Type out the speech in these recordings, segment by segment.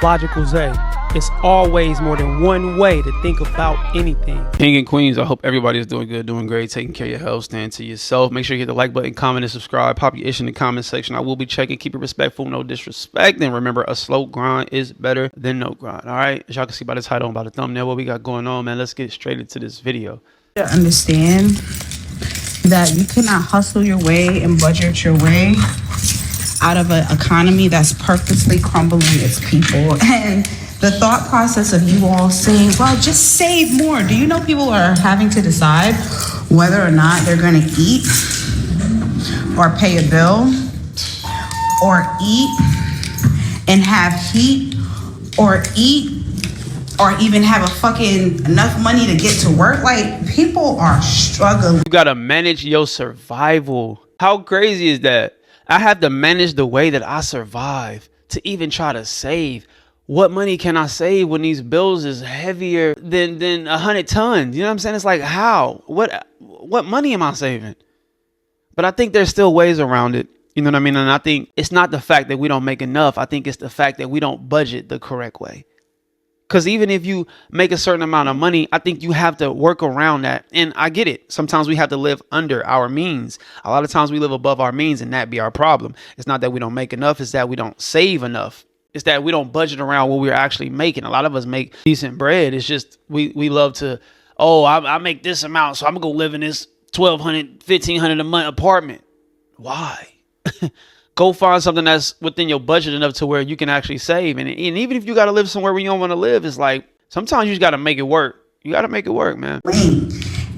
Logical Zay. It's always more than one way to think about anything. King and queens, I hope everybody's doing good, doing great, taking care of your health, staying to yourself. Make sure you hit the like button, comment, and subscribe. Pop your ish in the comment section. I will be checking. Keep it respectful, no disrespect. And remember, a slow grind is better than no grind. All right? As y'all can see by the title and by the thumbnail, what we got going on, man. Let's get straight into this video. To understand that you cannot hustle your way and budget your way out of an economy that's purposely crumbling its people. And the thought process of you all saying, well, just save more. Do you know people are having to decide whether or not they're going to eat or pay a bill or eat and have heat or eat or even have a fucking enough money to get to work? Like, people are struggling. You gotta manage your survival. How crazy is that? I have to manage the way that I survive to even try to save. What money can I save when these bills is heavier than 100 tons? You know what I'm saying? It's like, how? What money am I saving? But I think there's still ways around it. You know what I mean? And I think it's not the fact that we don't make enough. I think it's the fact that we don't budget the correct way. Because even if you make a certain amount of money, I think you have to work around that. And I get it. Sometimes we have to live under our means. A lot of times we live above our means, and that be our problem. It's not that we don't make enough. It's that we don't save enough. It's that we don't budget around what we're actually making. A lot of us make decent bread. It's just we love to, I make this amount, so I'm going to go live in this $1,200, $1,500 a month apartment. Why? Go find something that's within your budget enough to where you can actually save. And even if you got to live somewhere where you don't want to live, it's like sometimes you just got to make it work. You got to make it work, man.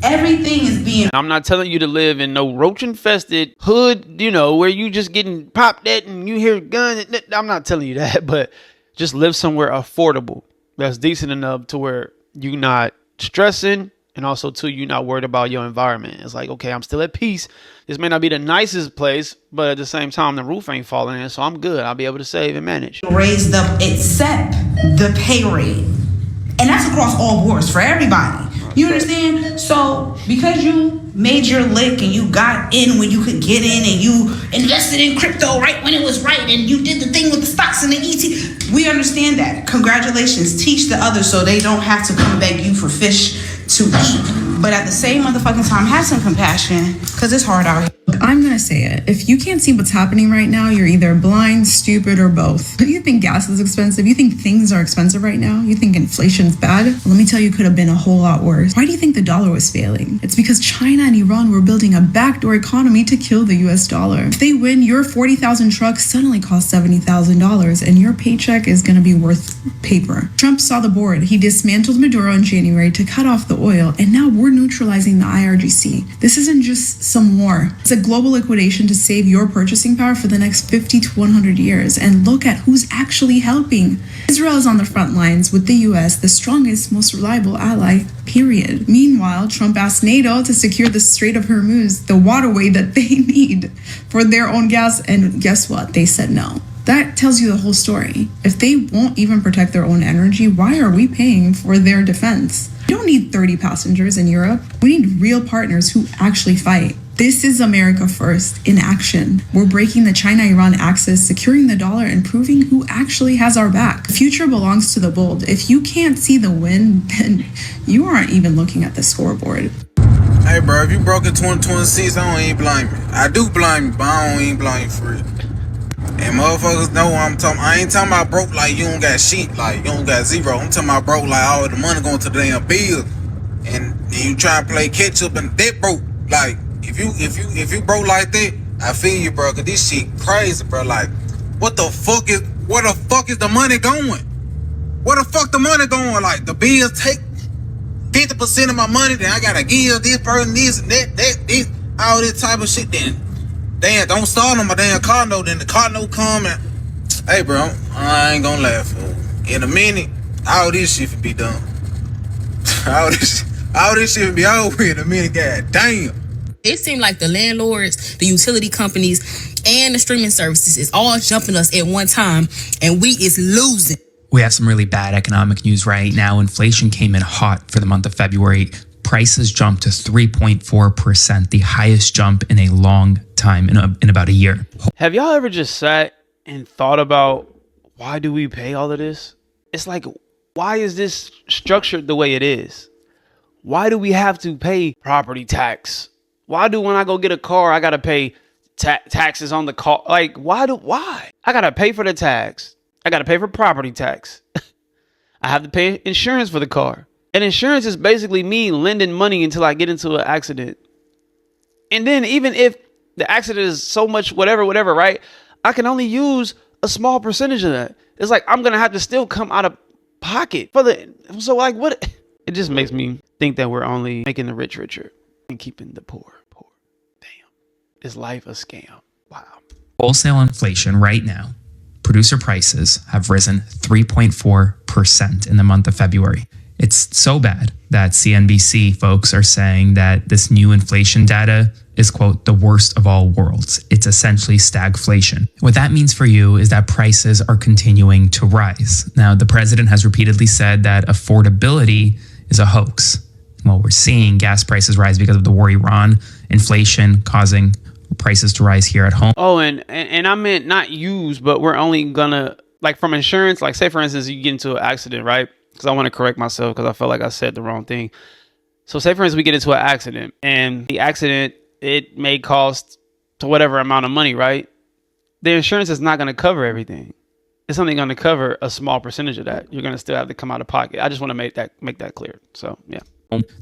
Everything is being... I'm not telling you to live in no roach-infested hood, where you just getting popped at and you hear guns. I'm not telling you that, but just live somewhere affordable that's decent enough to where you're not stressing, and also, too, you're not worried about your environment. It's like, okay, I'm still at peace. This may not be the nicest place, but at the same time, the roof ain't falling in, so I'm good. I'll be able to save and manage. Raised up except the pay rate. And that's across all boards for everybody. You understand? So because you made your lick and you got in when you could get in and you invested in crypto right when it was right and you did the thing with the stocks and the ET, we understand that. Congratulations. Teach the others so they don't have to come beg you for fish to eat. But at the same motherfucking time, have some compassion because it's hard out here. I'm going to say it. If you can't see what's happening right now, you're either blind, stupid, or both. You think gas is expensive? You think things are expensive right now? You think inflation's bad? Well, let me tell you, it could have been a whole lot worse. Why do you think the dollar was failing? It's because China and Iran were building a backdoor economy to kill the US dollar. If they win, your 40,000 trucks suddenly cost $70,000 and your paycheck is going to be worth paper. Trump saw the board. He dismantled Maduro in January to cut off the oil, and now we're neutralizing the IRGC. This isn't just some war. It's a global liquidation to save your purchasing power for the next 50 to 100 years. And look at who's actually helping. Israel is on the front lines with the US, the strongest, most reliable ally, period. Meanwhile, Trump asked NATO to secure the Strait of Hormuz, the waterway that they need for their own gas. And guess what? They said no. That tells you the whole story. If they won't even protect their own energy, why are we paying for their defense? We don't need 30 passengers in Europe. We need real partners who actually fight. This is America first in action. We're breaking the China-Iran axis, securing the dollar, and proving who actually has our back. The future belongs to the bold. If you can't see the win, then you aren't even looking at the scoreboard. Hey, bro, if you broke in 2026, I don't even blame you. I do blame you, but I don't even blame you for it. And motherfuckers know what I'm talking. I ain't talking about broke like you don't got shit, like you don't got zero. I'm talking about broke like all the money going to the damn bills, and you try to play catch up and that broke. Like if you broke like that, I feel you, bro. Cause this shit crazy, bro. Like where the fuck is the money going? Where the fuck the money going? Like the bills take 50% of my money, then I gotta give this person this and that this all this type of shit. Then damn, don't start on my damn car note. Then the car note come and hey, bro, I ain't gonna laugh. In a minute, all this shit will be done. all this shit will be over in a minute. God damn. It seemed like the landlords, the utility companies, and the streaming services is all jumping us at one time, and we is losing. We have some really bad economic news right now. Inflation came in hot for the month of February. Prices jumped to 3.4%, the highest jump in a long time, in about a year. Have y'all ever just sat and thought about why do we pay all of this? It's like, why is this structured the way it is? Why do we have to pay property tax? Why do when I go get a car, I got to pay taxes on the car? Like, why? I got to pay for the tax. I got to pay for property tax. I have to pay insurance for the car. And insurance is basically me lending money until I get into an accident. And then even if the accident is so much whatever, right? I can only use a small percentage of that. It's like I'm going to have to still come out of pocket for so like what? It just makes me think that we're only making the rich richer and keeping the poor poor. Damn. Is life a scam? Wow. Wholesale inflation right now, producer prices have risen 3.4% in the month of February. It's so bad that CNBC folks are saying that this new inflation data is, quote, the worst of all worlds. It's essentially stagflation. What that means for you is that prices are continuing to rise. Now, the president has repeatedly said that affordability is a hoax. Well, we're seeing gas prices rise because of the war Iran, inflation causing prices to rise here at home. Oh, and I meant not use, but we're only gonna, like from insurance, like say for instance, you get into an accident, right? Because I want to correct myself because I felt like I said the wrong thing. So say for instance, we get into an accident and the accident, it may cost to whatever amount of money, right? The insurance is not going to cover everything. It's only going to cover a small percentage of that. You're going to still have to come out of pocket. I just want to make that clear. So, yeah.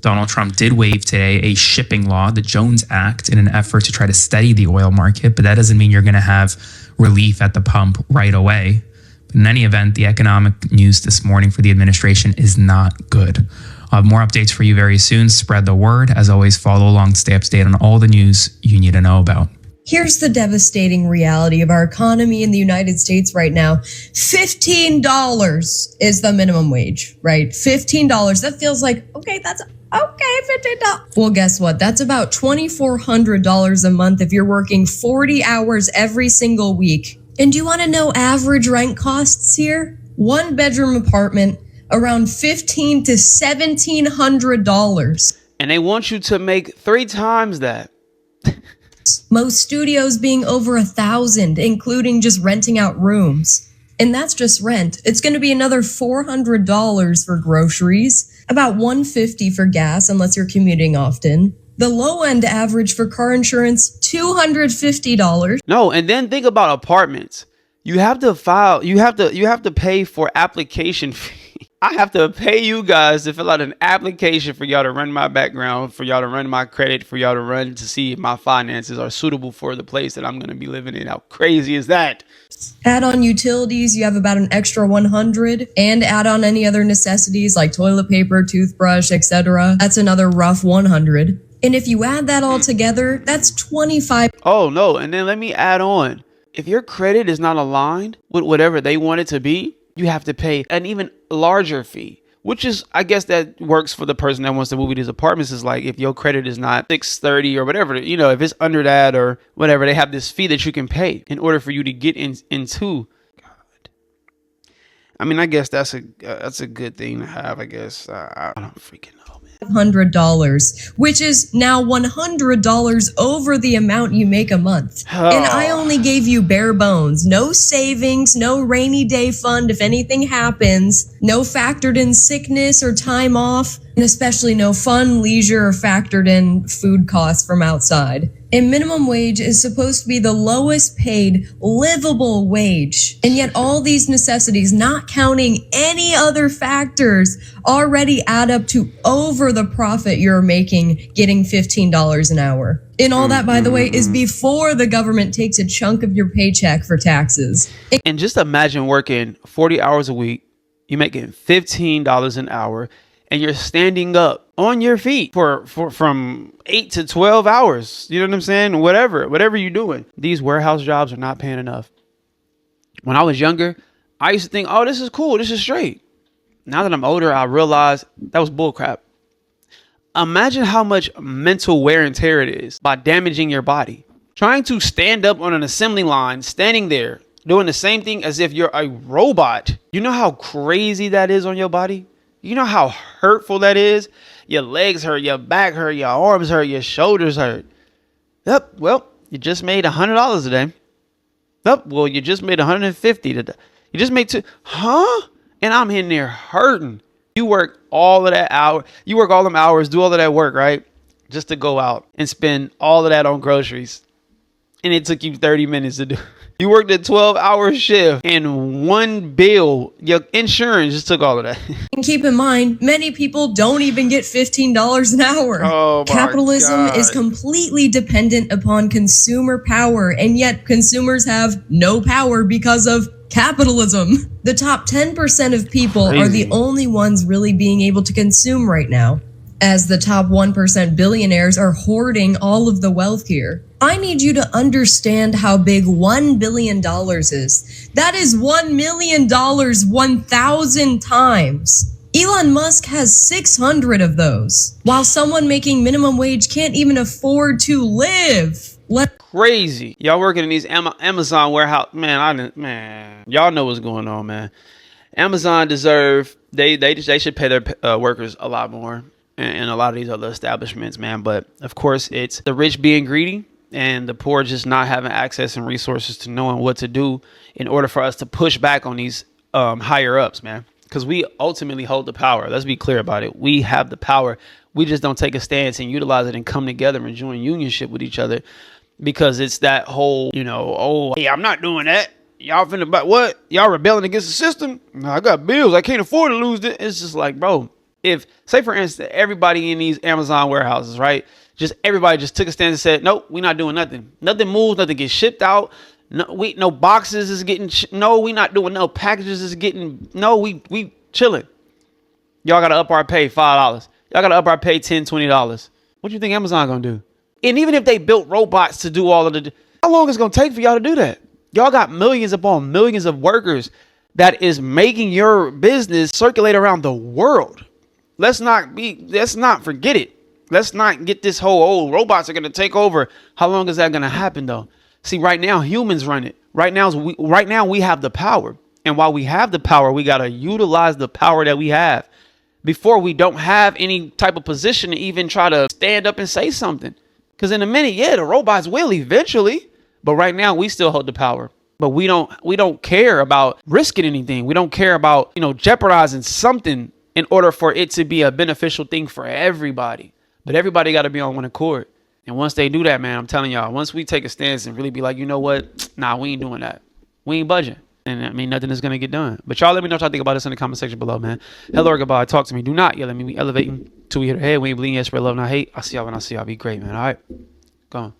Donald Trump did waive today a shipping law, the Jones Act, in an effort to try to steady the oil market, but that doesn't mean you're going to have relief at the pump right away. But in any event, the economic news this morning for the administration is not good. I'll have more updates for you very soon. Spread the word. As always, follow along, stay up to date on all the news you need to know about. Here's the devastating reality of our economy in the United States right now. $15 is the minimum wage, right? $15. That feels like, okay, that's okay, $15. Well, guess what? That's about $2,400 a month if you're working 40 hours every single week. And do you want to know average rent costs here? One bedroom apartment, around $1,500 to $1,700. And they want you to make 3 times that. Most studios being over $1,000, including just renting out rooms. And that's just rent. It's going to be another $400 for groceries, about $150 for gas unless you're commuting often. The low end average for car insurance, $250. No, and then think about apartments. You have to file, you have to pay for application fee. I have to pay you guys to fill out an application for y'all to run my background, for y'all to run my credit, for y'all to run to see if my finances are suitable for the place that I'm going to be living in. How crazy is that? Add on utilities, you have about an extra $100, and add on any other necessities like toilet paper, toothbrush, etc. That's another rough $100. And if you add that all together, that's $25. Oh no, and then let me add on. If your credit is not aligned with whatever they want it to be, you have to pay an even larger fee, which is, I guess that works for the person that wants to move to these apartments. Is like if your credit is not 630 or whatever, you know, if it's under that or whatever, they have this fee that you can pay in order for you to get into. God, I mean, I guess that's a good thing to have. I guess I don't freaking know. $100, which is now $100 over the amount you make a month. And I only gave you bare bones, no savings, no rainy day fund if anything happens, no factored in sickness or time off, and especially no fun, leisure, or factored in food costs from outside. And minimum wage is supposed to be the lowest paid livable wage. And yet all these necessities, not counting any other factors, already add up to over the profit you're making getting $15 an hour. And all that, by the way, is before the government takes a chunk of your paycheck for taxes. And just imagine working 40 hours a week, you're making $15 an hour, and you're standing up on your feet for from 8 to 12 hours. You know what I'm saying? Whatever you're doing. These warehouse jobs are not paying enough. When I was younger, I used to think, oh, this is cool. This is straight. Now that I'm older, I realize that was bullcrap. Imagine how much mental wear and tear it is by damaging your body. Trying to stand up on an assembly line, standing there, doing the same thing as if you're a robot. You know how crazy that is on your body? You know how hurtful that is? Your legs hurt, your back hurt, your arms hurt, your shoulders hurt. Yep, well, you just made $100 today. Yep, well, you just made $150 today. You just make two, huh? And I'm in there hurting. You work all of that hour. You work all them hours, do all of that work, right? Just to go out and spend all of that on groceries. And it took you 30 minutes to do. You worked a 12-hour shift and one bill, your insurance just took all of that. And keep in mind, many people don't even get $15 an hour. Oh my Capitalism God. is completely dependent upon consumer power, and yet consumers have no power because of capitalism. The top 10% of people are the only ones really being able to consume right now, as the top 1% billionaires are hoarding all of the wealth here. I need you to understand how big $1 billion is. That is $1 million 1,000 times. Elon Musk has 600 of those, while someone making minimum wage can't even afford to live. Crazy. Y'all working in these Amazon warehouse. Man, y'all know what's going on, man. Amazon deserve, they should pay their workers a lot more. And a lot of these other establishments, man. But of course, it's the rich being greedy and the poor just not having access and resources to knowing what to do in order for us to push back on these higher ups, man. Because we ultimately hold the power. Let's be clear about it. We have the power. We just don't take a stance and utilize it and come together and join unionship with each other, because it's that whole, oh, hey, I'm not doing that. Y'all finna about what? Y'all rebelling against the system? No, I got bills. I can't afford to lose it. It's just like, bro. If, say for instance, everybody in these Amazon warehouses, right? Everybody just took a stand and said, nope, we're not doing nothing. Nothing moves, nothing gets shipped out. No boxes is getting, we not doing no packages is getting, we chilling. Y'all got to up our pay $5. Y'all got to up our pay $10, $20. What do you think Amazon going to do? And even if they built robots to do all of the, how long is it going to take for y'all to do that? Y'all got millions upon millions of workers that is making your business circulate around the world. Let's not forget it. Let's not get this whole, robots are going to take over. How long is that going to happen though? See, right now, humans run it. Right now we have the power. And while we have the power, we got to utilize the power that we have before we don't have any type of position to even try to stand up and say something. Because in a minute, the robots will eventually. But right now, we still hold the power. But we don't care about risking anything. We don't care about, jeopardizing something in order for it to be a beneficial thing for everybody. But everybody got to be on one accord. And once they do that, man, I'm telling y'all, once we take a stance and really be like, you know what? Nah, we ain't doing that. We ain't budging. And I mean, nothing is going to get done. But y'all let me know what y'all think about this in the comment section below, man. Hello or goodbye. Talk to me. Do not yell at me. We elevating till we hit our head. We ain't bleeding yet. Spread love, not hate. I'll see y'all when I see y'all. Be great, man. All right. Go on.